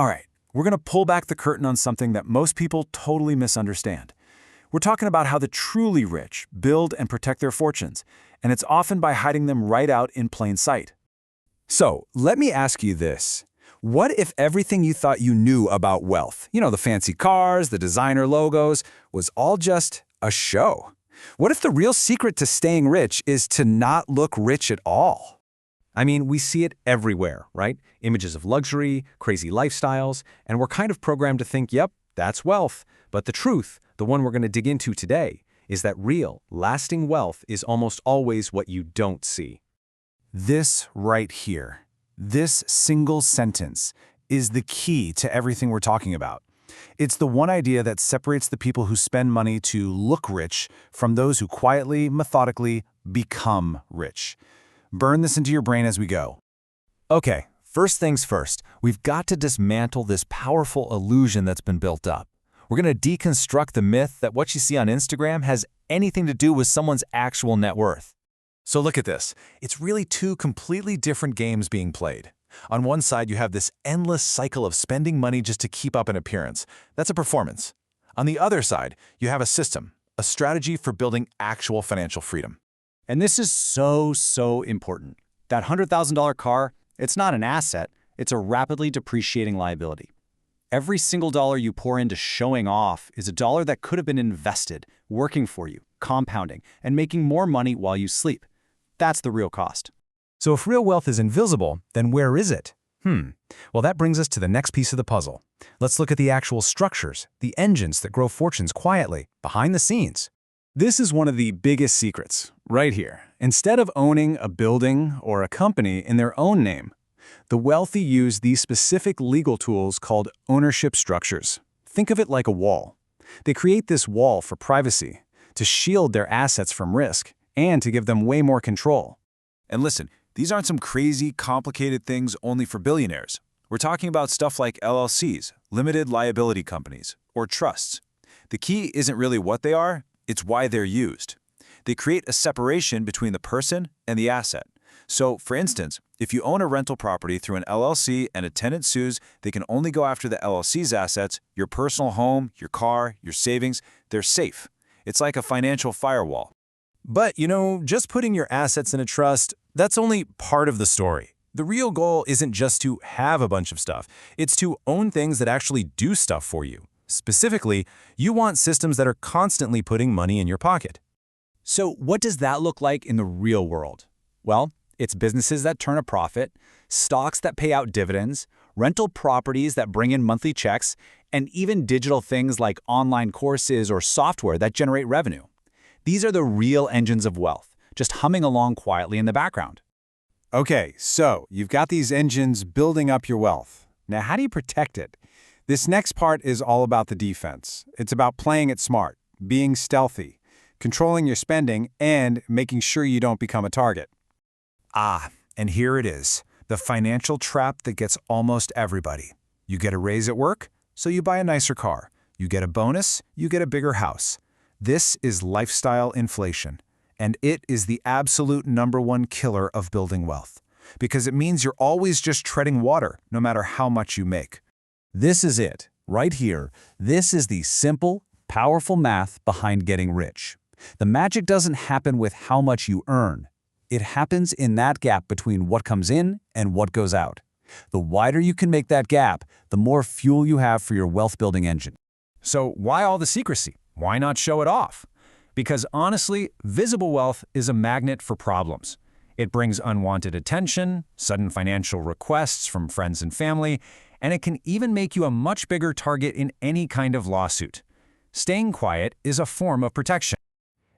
All right, we're going to pull back the curtain on something that most people totally misunderstand. We're talking about how the truly rich build and protect their fortunes, and it's often by hiding them right out in plain sight. So, let me ask you this. What if everything you thought you knew about wealth, the fancy cars, the designer logos, was all just a show? What if the real secret to staying rich is to not look rich at all? I mean, we see it everywhere, right? Images of luxury, crazy lifestyles, and we're kind of programmed to think, yep, that's wealth. But the truth, the one we're going to dig into today, is that real, lasting wealth is almost always what you don't see. This right here, this single sentence, is the key to everything we're talking about. It's the one idea that separates the people who spend money to look rich from those who quietly, methodically become rich. Burn this into your brain as we go. Okay, first things first, we've got to dismantle this powerful illusion that's been built up. We're going to deconstruct the myth that what you see on Instagram has anything to do with someone's actual net worth. So look at this. It's really two completely different games being played. On one side, you have this endless cycle of spending money just to keep up an appearance. That's a performance. On the other side, you have a system, a strategy for building actual financial freedom. And this is so important. That $100,000 car, it's not an asset, it's a rapidly depreciating liability. Every single dollar you pour into showing off is a dollar that could have been invested, working for you, compounding, and making more money while you sleep. That's the real cost. So if real wealth is invisible, then where is it? Well, that brings us to the next piece of the puzzle. Let's look at the actual structures, the engines that grow fortunes quietly, behind the scenes. This is one of the biggest secrets, right here. Instead of owning a building or a company in their own name, the wealthy use these specific legal tools called ownership structures. Think of it like a wall. They create this wall for privacy, to shield their assets from risk, and to give them way more control. And listen, these aren't some crazy, complicated things only for billionaires. We're talking about stuff like LLCs, limited liability companies, or trusts. The key isn't really what they are, it's why they're used. They create a separation between the person and the asset. So, for instance, if you own a rental property through an LLC and a tenant sues, they can only go after the LLC's assets, your personal home, your car, your savings. They're safe. It's like a financial firewall. But, just putting your assets in a trust, that's only part of the story. The real goal isn't just to have a bunch of stuff. It's to own things that actually do stuff for you. Specifically, you want systems that are constantly putting money in your pocket. So what does that look like in the real world? Well, it's businesses that turn a profit, stocks that pay out dividends, rental properties that bring in monthly checks, and even digital things like online courses or software that generate revenue. These are the real engines of wealth, just humming along quietly in the background. Okay, so you've got these engines building up your wealth. Now, how do you protect it? This next part is all about the defense. It's about playing it smart, being stealthy, controlling your spending, and making sure you don't become a target. And here it is, the financial trap that gets almost everybody. You get a raise at work, so you buy a nicer car. You get a bonus, you get a bigger house. This is lifestyle inflation, and it is the absolute #1 killer of building wealth, because it means you're always just treading water, no matter how much you make. This is it, right here. This is the simple, powerful math behind getting rich. The magic doesn't happen with how much you earn. It happens in that gap between what comes in and what goes out. The wider you can make that gap, the more fuel you have for your wealth-building engine. So why all the secrecy? Why not show it off? Because honestly, visible wealth is a magnet for problems. It brings unwanted attention, sudden financial requests from friends and family, and it can even make you a much bigger target in any kind of lawsuit. Staying quiet is a form of protection.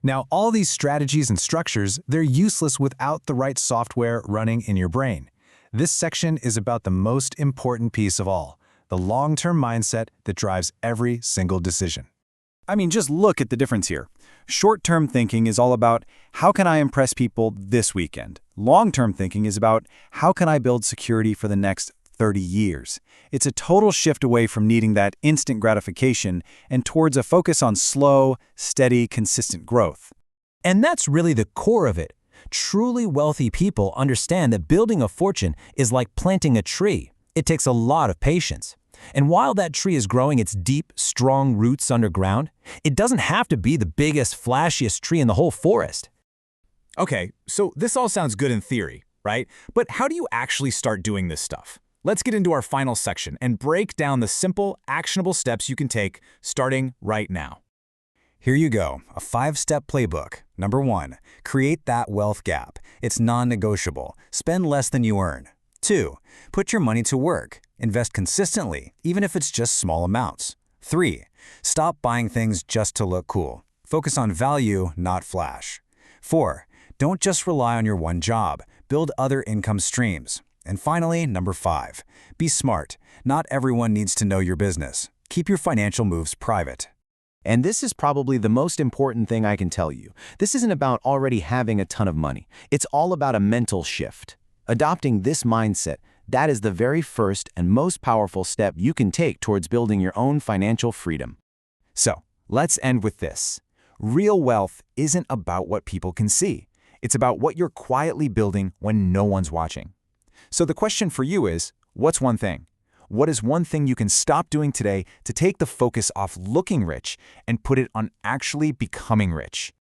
Now, all these strategies and structures, they're useless without the right software running in your brain. This section is about the most important piece of all, the long-term mindset that drives every single decision. I mean, just look at the difference here. Short-term thinking is all about how can I impress people this weekend? Long-term thinking is about how can I build security for the next 30 years? It's a total shift away from needing that instant gratification and towards a focus on slow, steady, consistent growth. And that's really the core of it. Truly wealthy people understand that building a fortune is like planting a tree. It takes a lot of patience. And while that tree is growing its deep, strong roots underground, it doesn't have to be the biggest, flashiest tree in the whole forest. Okay, so this all sounds good in theory, right? But how do you actually start doing this stuff? Let's get into our final section and break down the simple, actionable steps you can take starting right now. Here you go, a 5-step playbook. Number 1, create that wealth gap. It's non-negotiable. Spend less than you earn. 2, put your money to work. Invest consistently, even if it's just small amounts. 3, stop buying things just to look cool. Focus on value, not flash. 4, don't just rely on your one job. Build other income streams. And finally, number 5, be smart. Not everyone needs to know your business. Keep your financial moves private. And this is probably the most important thing I can tell you. This isn't about already having a ton of money. It's all about a mental shift. Adopting this mindset, that is the very first and most powerful step you can take towards building your own financial freedom. So, let's end with this. Real wealth isn't about what people can see. It's about what you're quietly building when no one's watching. So the question for you is, what's one thing? What is one thing you can stop doing today to take the focus off looking rich and put it on actually becoming rich?